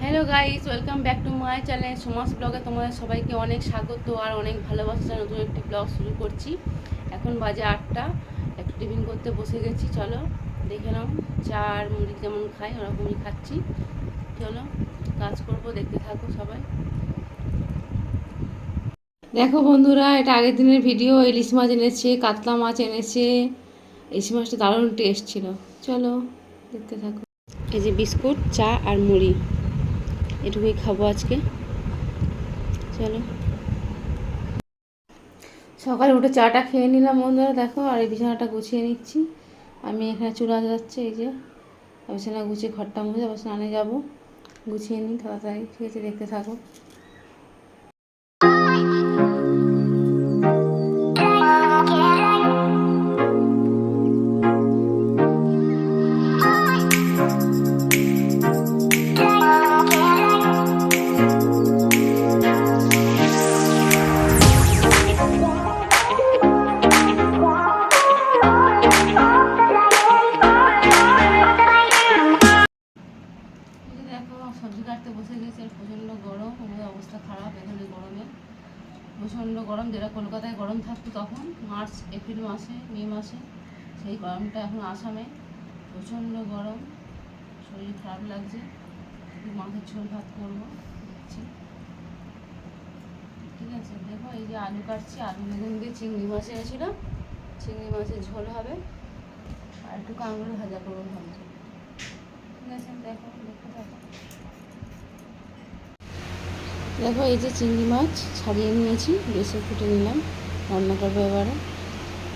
Hello guys, welcome back to my channel Suma's ব্লগে তোমাদের সবাইকে অনেক স্বাগত আর অনেক ভালোবাসা। নতুন একটি ব্লগ শুরু করছি। এখন বাজে 8টা, একটু টিফিন করতে বসে গেছি। চলো দেখে নাও, চা আর মুড়ি যেমন খাই ওরকমই খাচ্ছি। চলো কাজ করবো, দেখতে থাকো সবাই। দেখো বন্ধুরা, এটা আগের দিনের ভিডিও। ইলিশ মাছ এনেছে, কাতলা মাছ এনেছে। ইলিশ মাছটা দারুণ টেস্ট ছিল। চলো দেখতে থাকো। এই যে বিস্কুট, চা আর মুড়ি, এটুকুই খাবো আজকে। চলো, সকালে উঠে চাটা খেয়ে নিলাম বন্ধুরা। দেখো, আর এই বিছানাটা গুছিয়ে নিচ্ছি। আমি এখানে চুলা যাচ্ছে, এই যে বিছানা গুছিয়ে ঘরটা মুছে আবার স্নানে যাবো। গুছিয়ে নিই তাড়াতাড়ি, ঠিক আছে? দেখতে থাকো। সবজি কাটতে বসে গেছে, আর প্রচণ্ড গরম, আমাদের অবস্থা খারাপ এখানে গরমে। প্রচণ্ড গরম, যেটা কলকাতায় গরম থাকতো তখন মার্চ এপ্রিল মাসে, মে মাসে, সেই গরমটা এখন আসামে। প্রচণ্ড গরম, শরীর খারাপ লাগছে। মাছের ঝোল ভাত করবো দেখছি, ঠিক আছে? দেখো, এই যে আলু কাটছি, আলু বেগুন দিয়ে চিংড়ি মাছ এনেছিল, চিংড়ি মাছের ঝোল হবে, আর একটু কাঁকড় ভাজা করবো ভাবছি, ঠিক আছে? দেখো, দেখতে থাকো। দেখো, এই যে চিংড়ি মাছ ছাড়িয়ে নিয়েছি, বেশি ফুটে নিলাম, রান্না করবো এবারে।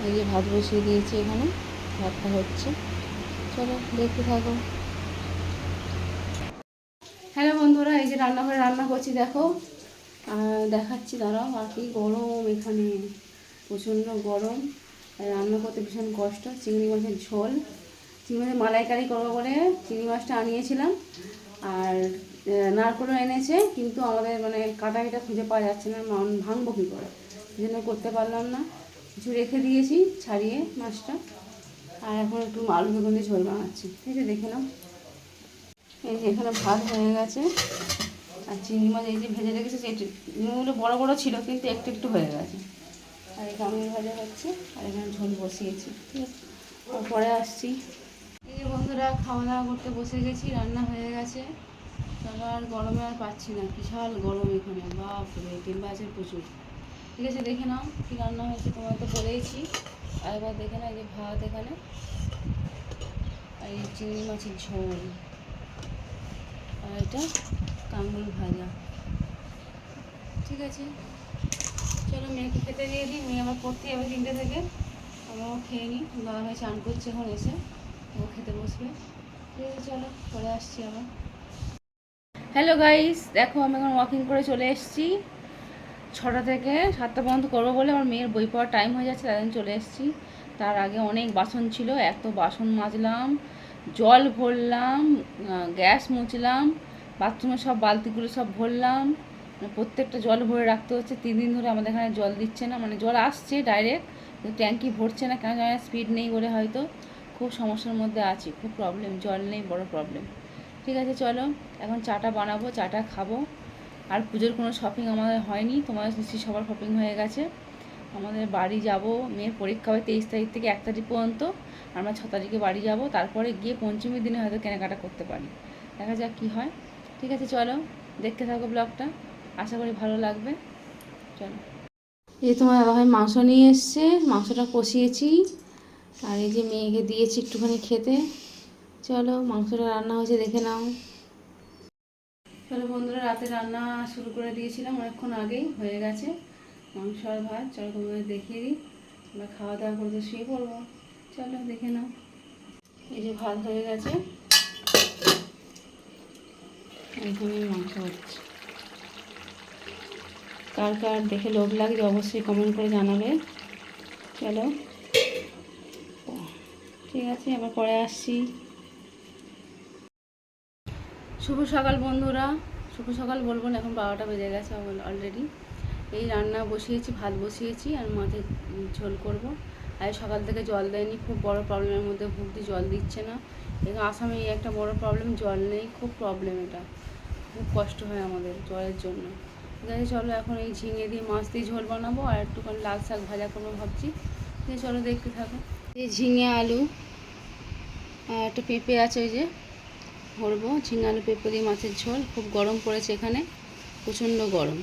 এই যে ভাত বসিয়ে দিয়েছি, এখানে ভাতটা হচ্ছে। চলো দেখতে থাকো। হ্যালো বন্ধুরা, এই যে রান্নাঘরে রান্না করছি, দেখো দেখাচ্ছি, দাঁড়াও। আর কি গরম এখানে, প্রচণ্ড গরম, রান্না করতে ভীষণ কষ্ট। চিংড়ি মাছের ঝোল, চিংড়ি মাছের মালাইকারি করবো বলে চিংড়ি মাছটা আনিয়েছিলাম, আর নারকেলও এনেছে, কিন্তু আমাদের মানে কাটাকিটা খুঁজে পাওয়া যাচ্ছে না, ভাঙবো কী করে, এই জন্য করতে পারলাম না। কিছু রেখে দিয়েছি ছাড়িয়ে মাছটা, আর এখন একটু আলু বেগুন দিয়ে ঝোল বানাচ্ছি, ঠিক আছে? দেখে নাও। এই যে এখানে ভাত হয়ে গেছে, আর চিংড়ি মাছ এই যে ভেজে রেখেছে, চিংড়িগুলো বড়ো বড়ো ছিল কিন্তু একটু একটু হয়ে গেছে। আর এই কামিল ভাজা হচ্ছে, আর এখানে ঝোল বসিয়েছি, ঠিক আছে? তারপরে আসছি। এই যে বন্ধুরা, খাওয়া দাওয়া করতে বসে গেছি, রান্না হয়ে গেছে। তবে আর গরমে আর পাচ্ছি না, বিশাল গরম এখানে, বাপরে, টেম্পারেচার প্রচুর। ঠিক আছে, দেখে নাও কী রান্না হয়েছে, তোমার তো বলেইছি। আর এবার দেখে নাও, এই যে ভাত এখানে, আর এই চিংড়ি মাছের ঝোল, আর এটা কাঁকরোল ভাজা, ঠিক আছে? চলো মেয়েকে খেতে দিয়ে দিই, মেয়ে আবার পড়তে যাবে 3টে থেকে। আমরাও খেয়ে নিই, বাবা ভাই চান করছে এখন এসে, ও খেতে বসবে, ঠিক আছে? চলো পরে আসছি আবার। হ্যালো গাইস, দেখো আমি এখন ওয়াকিং করে চলে এসেছি। 6টা থেকে 7টা পর্যন্ত করবো বলে আমার মেয়ের বই পড়ার টাইম হয়ে যাচ্ছে, তাই জন্য চলে এসেছি। তার আগে অনেক বাসন ছিল, এত বাসন মাজলাম, জল ভরলাম, গ্যাস মুছলাম, বাথরুমে সব বালতিগুলো সব ভরলাম। প্রত্যেকটা জল ভরে রাখতে হচ্ছে। 3 দিন ধরে আমাদের এখানে জল দিচ্ছে না, মানে জল আসছে ডাইরেক্ট, কিন্তু ট্যাঙ্কি ভরছে না, কেন জানি না, স্পিড নেই বলে হয়তো। খুব সমস্যার মধ্যে আছি, খুব প্রবলেম, জল নেই, বড় প্রবলেম। ঠিক আছে, চলো এখন চাটা বানাবো, চাটা খাবো। আর পুজোর কোনো শপিং আমাদের হয়নি, তোমাদের নিশ্চয়ই সবার শপিং হয়ে গেছে। আমাদের বাড়ি যাব, মেয়ের পরীক্ষা হবে 23 তারিখ থেকে 1 তারিখ পর্যন্ত, আমরা 6 তারিখে বাড়ি যাব, তারপরে গিয়ে পঞ্চমীর দিনে হয়তো কেনাকাটা করতে পারি, দেখা যাক কী হয়। ঠিক আছে, চলো দেখতে থাকো ব্লগটা, আশা করি ভালো লাগবে। চলো, এই তোমার দাদাভাই মাংস নিয়ে এসছে, মাংসটা কষিয়েছি, আর এই যে মেয়েকে দিয়েছি একটুখানি খেতে। চলো, মাংসটা রান্না হয়েছে, দেখে নাও। চলো বন্ধুরা, রাতে রান্না শুরু করে দিয়েছিলাম অনেকক্ষণ আগেই, হয়ে গেছে মাংস আর ভাত। চলো তোমাদের দেখিয়ে দিই, আমরা খাওয়া দাওয়া করতে শুয়ে পড়বো। চলো দেখে নাও, এই যে ভাত হয়ে গেছে, এখানে মাংস হচ্ছে। কার কার দেখে লোভ লাগছে অবশ্যই কমেন্ট করে জানাবে। চলো, ঠিক আছে, আবার পরে আসছি। শুভ সকাল বন্ধুরা, শুভ সকাল বলবো না, এখন 12টা বেজে গেছে অলরেডি। এই রান্না বসিয়েছি, ভাত বসিয়েছি, আর মাছের ঝোল করব। আর সকাল থেকে জল দেয়নি, খুব বড় প্রবলেমের মধ্যে ভুগছি, জল দিচ্ছে না। এখানে আসামে এই একটা বড় প্রবলেম, জল নেই, খুব প্রবলেম এটা। খুব কষ্ট হয় আমাদের জলের জন্য। ঠিক আছে চলো, এখন এই ঝিঙে দিয়ে মাছ দিয়ে ঝোল বানাবো আর একটুখানি লাল শাক ভাজা করবো ভাবছি। ঠিক আছে চলো দেখতে থাকো। এই ঝিঙে আলু আর একটা পেঁপে আছে, ওই যে ভরবো। ঝিঙে আলু পেঁপে দিয়ে মাছের ঝোল, খুব গরম পড়েছে এখানে, প্রচণ্ড গরম।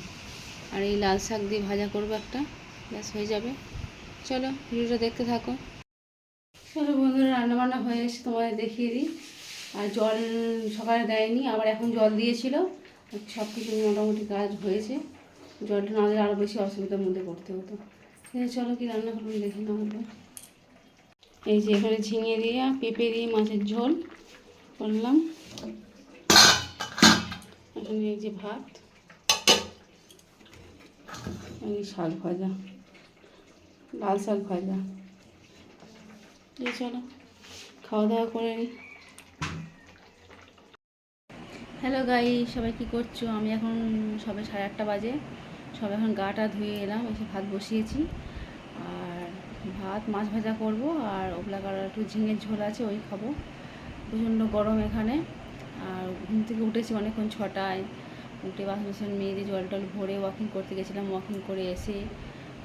আর এই লাল শাক দিয়ে ভাজা করবো একটা, ব্যাস হয়ে যাবে। চলো ভিডিওটা দেখতে থাকো। চলো বন্ধুরা, রান্নাবান্না হয়ে এসে তোমাদের দেখিয়ে দিই। আর জল সকালে দেয়নি, আবার এখন জল দিয়েছিল। সব কিছু মোটামুটি কাজ হয়েছে। জলটা না দিলে আরও বেশি অসুবিধার মধ্যে পড়তে হতো। ঠিক আছে চলো কি রান্না করবো দেখি না আমাদের। এই যে এখানে ঝিঙে দিয়ে পেঁপে দিয়ে মাছের ঝোল করলাম। এখানে এই যে ভাত, এই শাক ভাজা, লাল শাক ভাজা। এই চলো খাওয়া দাওয়া করে নিই। হ্যালো গাই, সবাই কী করছো? আমি এখন সবে 8:30 বাজে, সবে এখন গাটা ধুয়ে এলাম, এসে ভাত বসিয়েছি। আর ভাত মাছ ভাজা করব, আর ওগুলা করার একটু ঝিঙের ঝোল আছে, ওই খাবো। প্রচণ্ড গরম এখানে। আর ঘুম থেকে উঠেছি অনেকক্ষণ 6টায়, উঠে বাসন মেয়েদের জল টল ভরে ওয়াকিং করতে গেছিলাম। ওয়াকিং করে এসে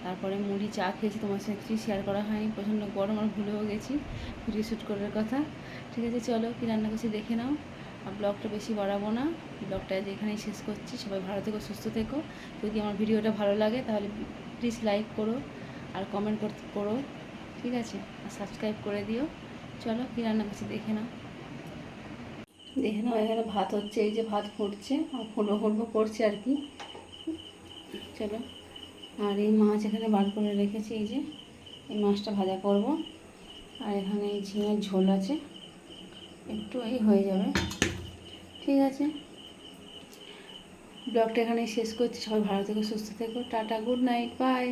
তারপরে মুড়ি চা খেয়েছি, তোমার সাথে কিছু শেয়ার করা হয়নি, প্রচণ্ড গরম আর ভুলেও গেছি ভিডিও শ্যুট করার কথা। ঠিক আছে চলো কী রান্না করছি দেখে নাও। আর ব্লগটা বেশি বাড়াবো না, ব্লগটা আজ এখানেই শেষ করছি। সবাই ভালো থেকো, সুস্থ থেকো। যদি আমার ভিডিওটা ভালো লাগে তাহলে প্লিজ লাইক করো আর কমেন্ট করো, ঠিক আছে? আর সাবস্ক্রাইব করে দিও। চলো কী রান্না করছি দেখে নাও। এখানে ভাত হচ্ছে, এই যে ভাত ফুটছে, আর ফুটবো করছে আর কি। চলো। আর এই মাছ এখানে বার করে রেখেছি, এই যে এই মাছটা ভাজা করব। আর এখানে এই ঝিঙের ঝোল আছে, একটু এই হয়ে যাবে। ঠিক আছে, ব্লগটা এখানেই শেষ করছি। সবাই ভালো থেকো, সুস্থ থেকো, টাটা, গুড নাইট, বাই।